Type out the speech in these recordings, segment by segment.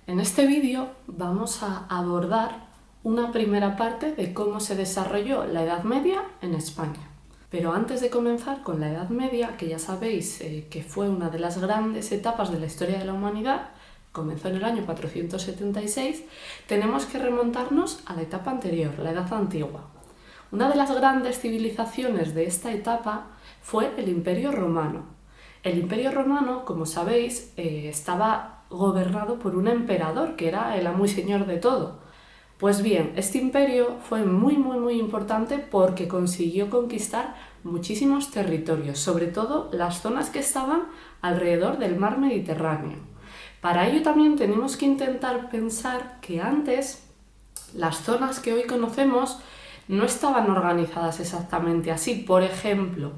En este vídeo vamos a abordar una primera parte de cómo se desarrolló la Edad Media en España. Pero antes de comenzar con la Edad Media, que ya sabéis que fue una de las grandes etapas de la historia de la humanidad, comenzó en el año 476, tenemos que remontarnos a la etapa anterior, la Edad Antigua. Una de las grandes civilizaciones de esta etapa fue el Imperio Romano. El Imperio Romano, como sabéis, estaba gobernado por un emperador que era el amo y señor de todo. Pues bien, este imperio fue muy importante porque consiguió conquistar muchísimos territorios, sobre todo las zonas que estaban alrededor del mar Mediterráneo. Para ello también tenemos que intentar pensar que antes las zonas que hoy conocemos no estaban organizadas exactamente así. Por ejemplo,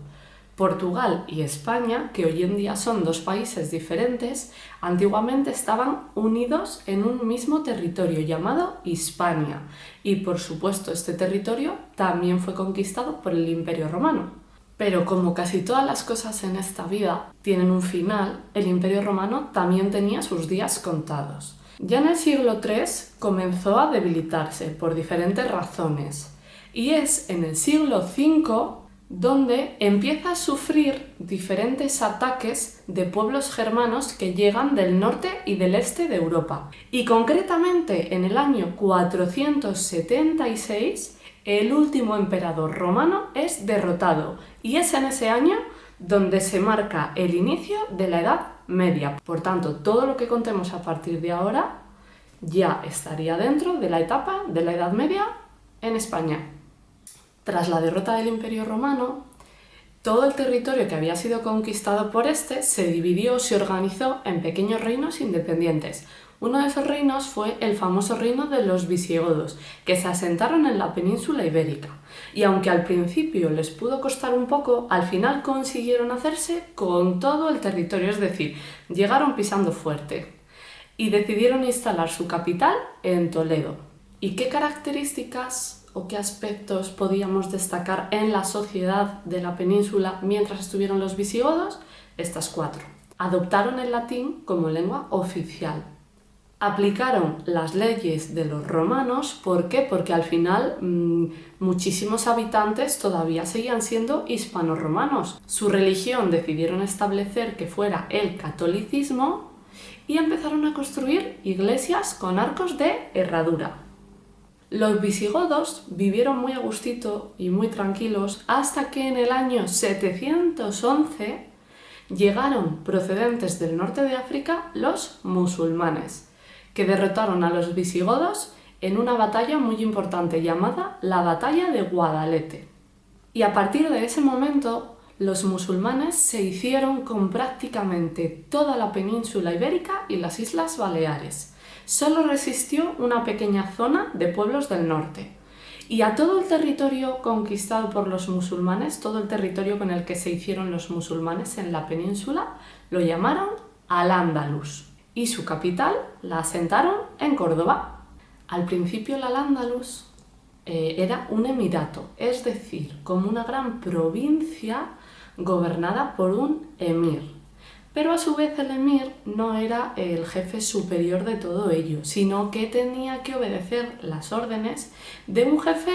Portugal y España, que hoy en día son dos países diferentes, antiguamente estaban unidos en un mismo territorio llamado Hispania. Y por supuesto este territorio también fue conquistado por el Imperio Romano. Pero como casi todas las cosas en esta vida tienen un final, el Imperio Romano también tenía sus días contados. Ya en el siglo III comenzó a debilitarse por diferentes razones. Y es en el siglo V donde empieza a sufrir diferentes ataques de pueblos germanos que llegan del norte y del este de Europa. Y concretamente en el año 476, el último emperador romano es derrotado, y es en ese año donde se marca el inicio de la Edad Media. Por tanto, todo lo que contemos a partir de ahora ya estaría dentro de la etapa de la Edad Media en España. Tras la derrota del Imperio Romano, todo el territorio que había sido conquistado por este se dividió, se organizó en pequeños reinos independientes. Uno de esos reinos fue el famoso reino de los visigodos, que se asentaron en la península ibérica. Y aunque al principio les pudo costar un poco, al final consiguieron hacerse con todo el territorio, es decir, llegaron pisando fuerte. Y decidieron instalar su capital en Toledo. ¿Y qué características o qué aspectos podíamos destacar en la sociedad de la península mientras estuvieron los visigodos? Estas 4. Adoptaron el latín como lengua oficial. Aplicaron las leyes de los romanos. ¿Por qué? Porque al final muchísimos habitantes todavía seguían siendo hispano-romanos. Su religión decidieron establecer que fuera el catolicismo y empezaron a construir iglesias con arcos de herradura. Los visigodos vivieron muy a gustito y muy tranquilos hasta que en el año 711 llegaron procedentes del norte de África los musulmanes, que derrotaron a los visigodos en una batalla muy importante llamada la Batalla de Guadalete. Y a partir de ese momento, los musulmanes se hicieron con prácticamente toda la península ibérica y las Islas Baleares. Solo resistió una pequeña zona de pueblos del norte. Y a todo el territorio conquistado por los musulmanes, todo el territorio con el que se hicieron los musulmanes en la península, lo llamaron Al-Ándalus. Y su capital la asentaron en Córdoba. Al principio el Al-Ándalus era un emirato, es decir, como una gran provincia gobernada por un emir. Pero a su vez el emir no era el jefe superior de todo ello, sino que tenía que obedecer las órdenes de un jefe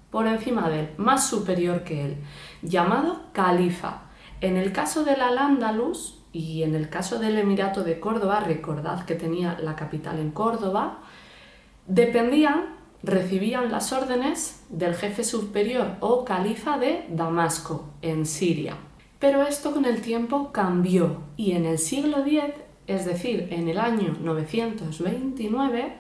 por encima de él, más superior que él, llamado califa. En el caso del Al-Ándalus y en el caso del Emirato de Córdoba, recordad que tenía la capital en Córdoba, recibían las órdenes del jefe superior o califa de Damasco, en Siria. Pero esto con el tiempo cambió y en el siglo X, es decir, en el año 929,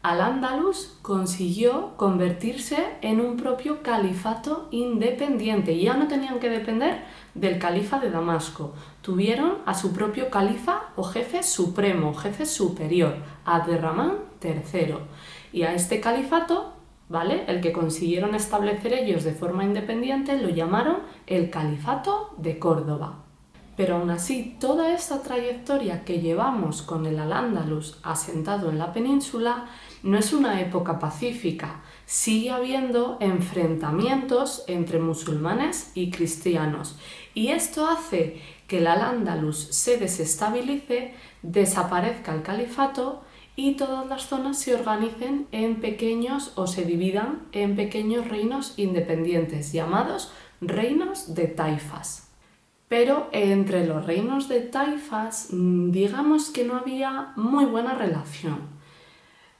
Al-Ándalus consiguió convertirse en un propio califato independiente y ya no tenían que depender del califa de Damasco. Tuvieron a su propio califa o jefe supremo, jefe superior, Abderramán III. Y a este califato, ¿vale?, el que consiguieron establecer ellos de forma independiente, lo llamaron el Califato de Córdoba. Pero aún así, toda esta trayectoria que llevamos con el Al-Ándalus asentado en la península no es una época pacífica. Sigue habiendo enfrentamientos entre musulmanes y cristianos. Y esto hace que el Al-Ándalus se desestabilice, desaparezca el califato y todas las zonas se organicen en pequeños o se dividan en pequeños reinos independientes llamados reinos de taifas. Pero entre los reinos de taifas, digamos que no había muy buena relación.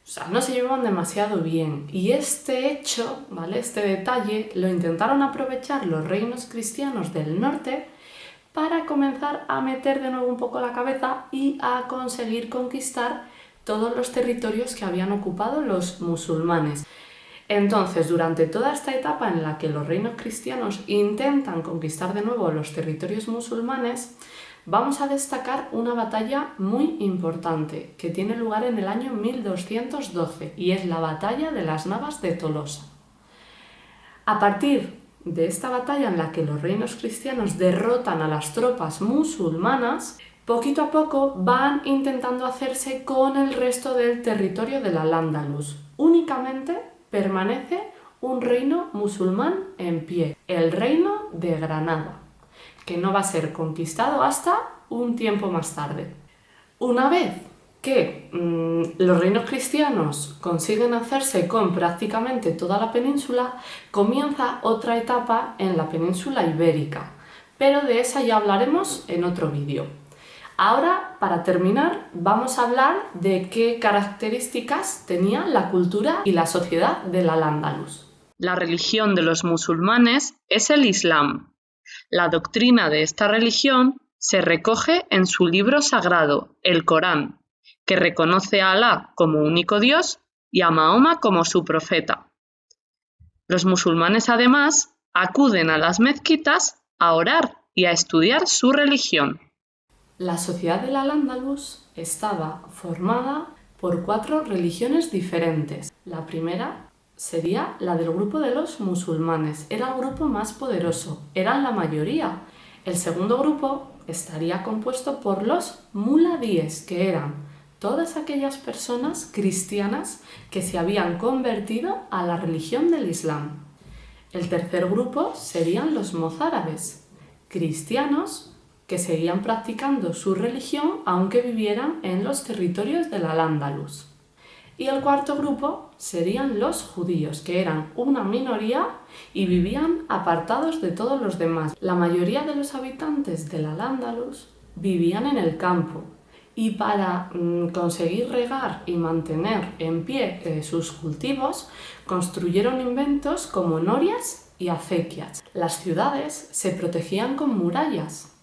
O sea, no se llevaban demasiado bien. Y este hecho, ¿vale? Este detalle, lo intentaron aprovechar los reinos cristianos del norte para comenzar a meter de nuevo un poco la cabeza y a conseguir conquistar todos los territorios que habían ocupado los musulmanes. Entonces, durante toda esta etapa en la que los reinos cristianos intentan conquistar de nuevo los territorios musulmanes, vamos a destacar una batalla muy importante que tiene lugar en el año 1212 y es la batalla de las Navas de Tolosa. A partir de esta batalla en la que los reinos cristianos derrotan a las tropas musulmanas, poquito a poco van intentando hacerse con el resto del territorio del Al-Ándalus. Únicamente permanece un reino musulmán en pie, el reino de Granada, que no va a ser conquistado hasta un tiempo más tarde. Una vez que los reinos cristianos consiguen hacerse con prácticamente toda la península, comienza otra etapa en la península ibérica, pero de esa ya hablaremos en otro vídeo. Ahora, para terminar, vamos a hablar de qué características tenía la cultura y la sociedad del Al-Ándalus. La religión de los musulmanes es el Islam. La doctrina de esta religión se recoge en su libro sagrado, el Corán, que reconoce a Alá como único Dios y a Mahoma como su profeta. Los musulmanes, además, acuden a las mezquitas a orar y a estudiar su religión. La sociedad del Al-Ándalus estaba formada por 4 religiones diferentes. La primera sería la del grupo de los musulmanes. Era el grupo más poderoso, eran la mayoría. El segundo grupo estaría compuesto por los muladíes, que eran todas aquellas personas cristianas que se habían convertido a la religión del Islam. El tercer grupo serían los mozárabes, cristianos que seguían practicando su religión aunque vivieran en los territorios del Al-Ándalus. Y el cuarto grupo serían los judíos, que eran una minoría y vivían apartados de todos los demás. La mayoría de los habitantes del Al-Ándalus vivían en el campo y para conseguir regar y mantener en pie sus cultivos, construyeron inventos como norias y acequias. Las ciudades se protegían con murallas.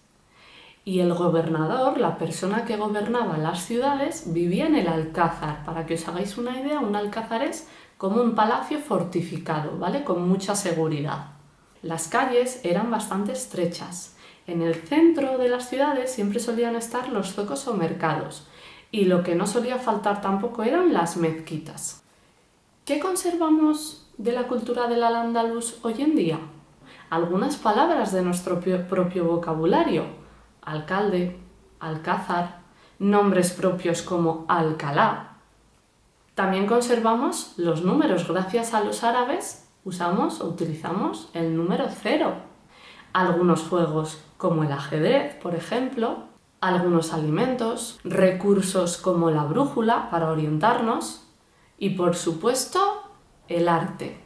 Y el gobernador, la persona que gobernaba las ciudades, vivía en el alcázar. Para que os hagáis una idea, un alcázar es como un palacio fortificado, ¿vale? Con mucha seguridad. Las calles eran bastante estrechas. En el centro de las ciudades siempre solían estar los zocos o mercados. Y lo que no solía faltar tampoco eran las mezquitas. ¿Qué conservamos de la cultura del Al-Ándalus hoy en día? Algunas palabras de nuestro propio vocabulario. Alcalde, alcázar, nombres propios como Alcalá. También conservamos los números. Gracias a los árabes utilizamos el número 0. Algunos juegos como el ajedrez, por ejemplo, algunos alimentos, recursos como la brújula para orientarnos y, por supuesto, el arte.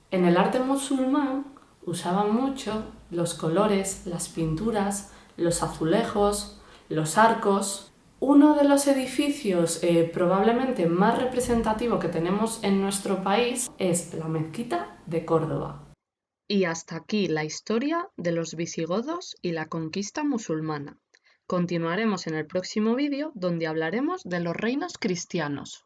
En el arte musulmán usaban mucho los colores, las pinturas, los azulejos, los arcos. Uno de los edificios probablemente más representativo que tenemos en nuestro país es la Mezquita de Córdoba. Y hasta aquí la historia de los visigodos y la conquista musulmana. Continuaremos en el próximo vídeo donde hablaremos de los reinos cristianos.